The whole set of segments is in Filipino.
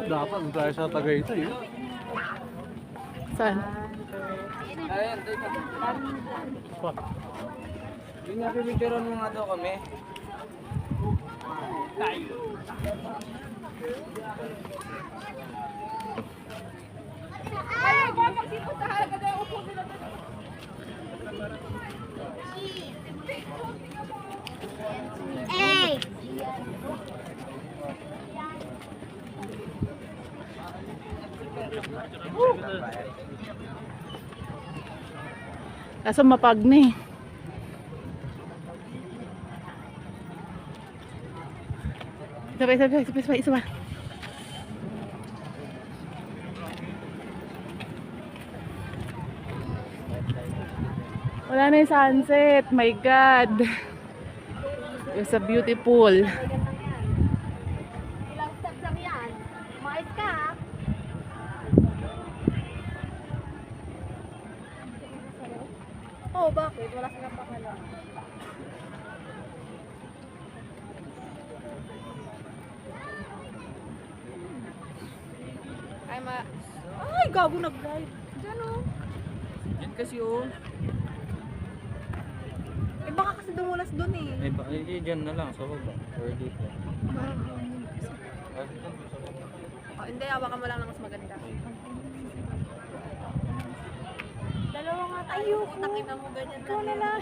Dapat tayo sa Tagaytay. Saan? Yung napipicturean mo nga daw kami. Hey! Kaso mapag na eh. Isa pa. Wala na yung sunset. My God. It's a beautiful. Ilang steps lang yan. Mais ka ha? Oh, bakit? Wala silang pakala. Ay, gago nag-drive. Diyan o. Yan kasi oh. Eh, baka kasi dumulas dun eh. Dyan na lang sa baba. Or dito. Oh, hindi, hawakan mo lang ng mas maganda. Dalawa nga tayo. Ayoko. Takina mo ganyan. Ikaw na lang.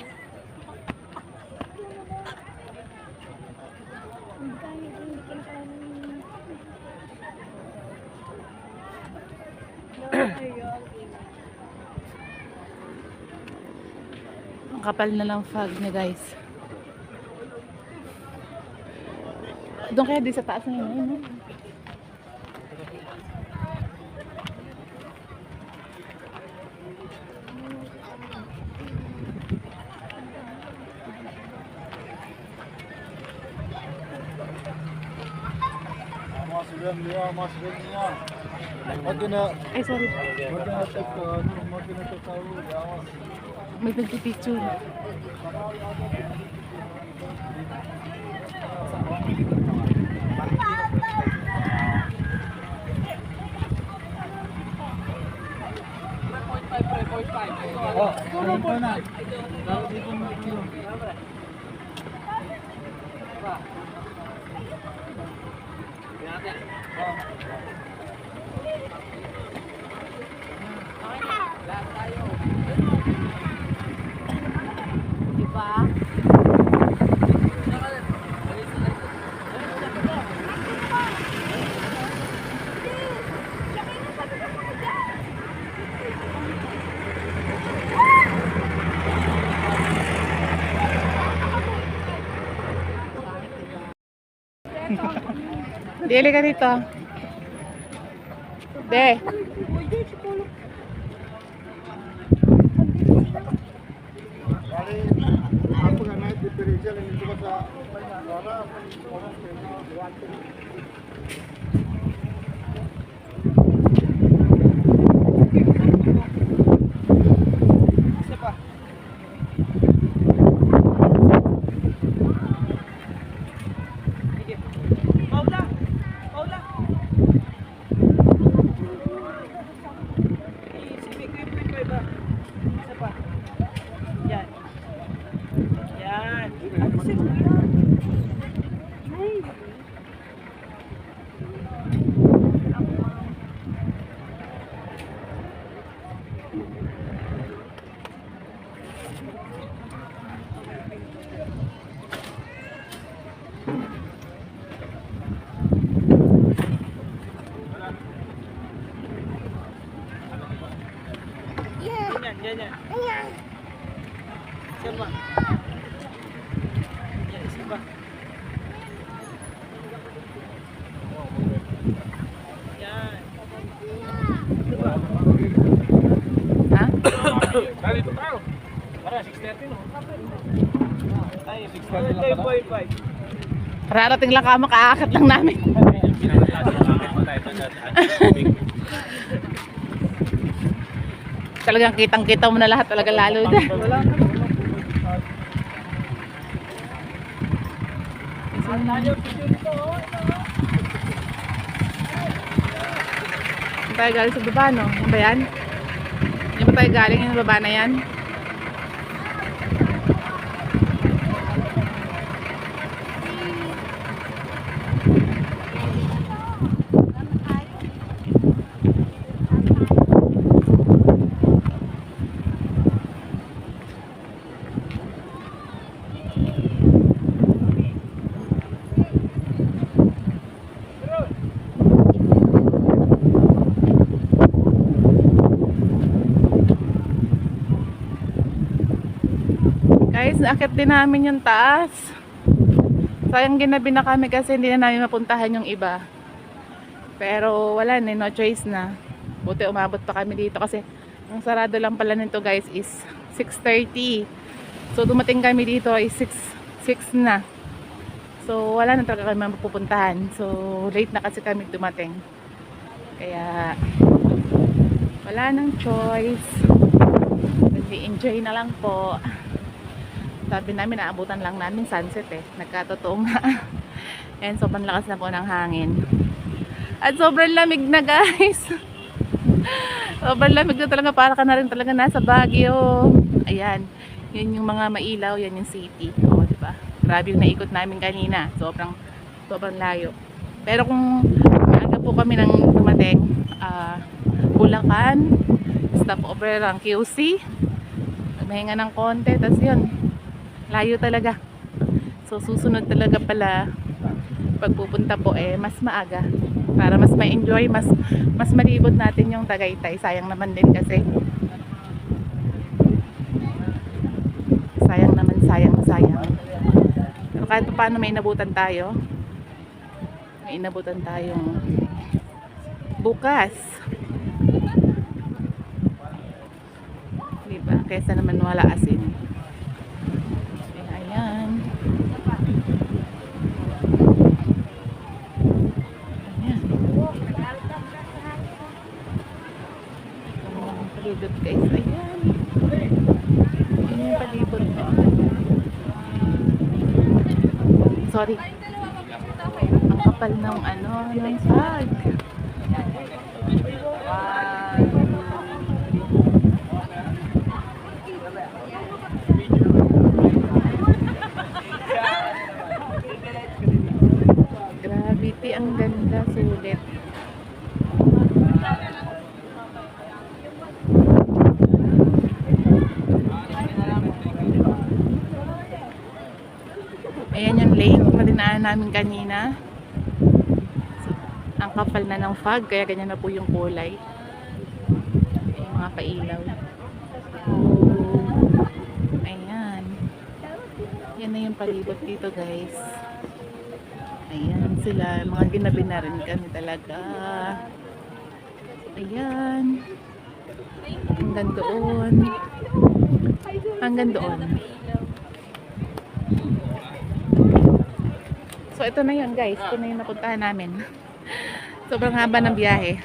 Ang kapal na lang fog niya, guys. Doon kaya di sa taas na yun. Ay, sorry. May pagpipicture. Diba? Dili ka dito. De. Apa kan naik differential ini cuma sa orang Yan. Siapa? Ya, siapa? Yan. Ha? Dali ito tayo. Para 6:30 no. Ay, 6:30. Rarating lang ka, makaakit lang namin. Talagang kitang-kita mo na lahat talaga lalo dyan. Wala na. Saan tayo galing sa baba, no? Ano ba yan? Hindi ba tayo galing yung baba na yan? Guys, naakit din namin yung taas. Sayang ginabi na kami kasi hindi na namin mapuntahan yung iba. Pero wala na, no choice na. Buti umabot pa kami dito kasi ang sarado lang pala nito guys is 6:30. So dumating kami dito is 6 na. So wala na talaga kami mapupuntahan. So late na kasi kami dumating. Kaya wala nang choice. Enjoy na lang po. Sabi namin, naabutan lang namin sunset eh. Nagkatotoo nga. And sobrang lakas na po ng hangin. At sobrang lamig na guys. Sobrang lamig na talaga. Para ka na rin talaga nasa Baguio. Ayan. Yun yung mga mailaw. Yan yung city. O, diba? Grabe yung naikot namin kanina. Sobrang layo. Pero kung maaga po kami nang dumating, Bulacan, stopover lang QC. Mahinga ng konti. Tapos yun. Layo talaga. So susunod talaga pala pagpupunta po mas maaga para mas ma-enjoy, mas malibot natin yung Tagaytay. Sayang naman din kasi. Sayang naman, sayang. Pero kahit paano may inabutan tayo. May inabutan tayong bukas. Diba? Kaysa naman wala asin. Ayan. Ang palibot guys. Ayan. Ayan yung palibot. Sorry. Ang kapal ng ng fog. Gravity, ang ganda, sulit. Ayan yung lake na dinaanan namin kanina. So, ang kapal na ng fog, kaya ganyan na po yung kulay. Yung mga pailaw. Ayan. Yan na yung palibot dito guys. Ayan sila, mga ginabi na rin kami talaga. Ayan. Hanggang doon. Hanggang doon. So ito na yun guys, ito na yung napuntahan namin. Sobrang haba ng biyahe.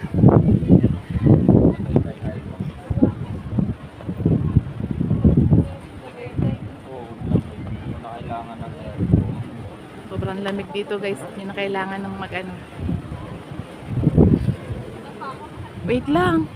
Sobrang lamig dito guys, hindi na kailangan ng wait lang.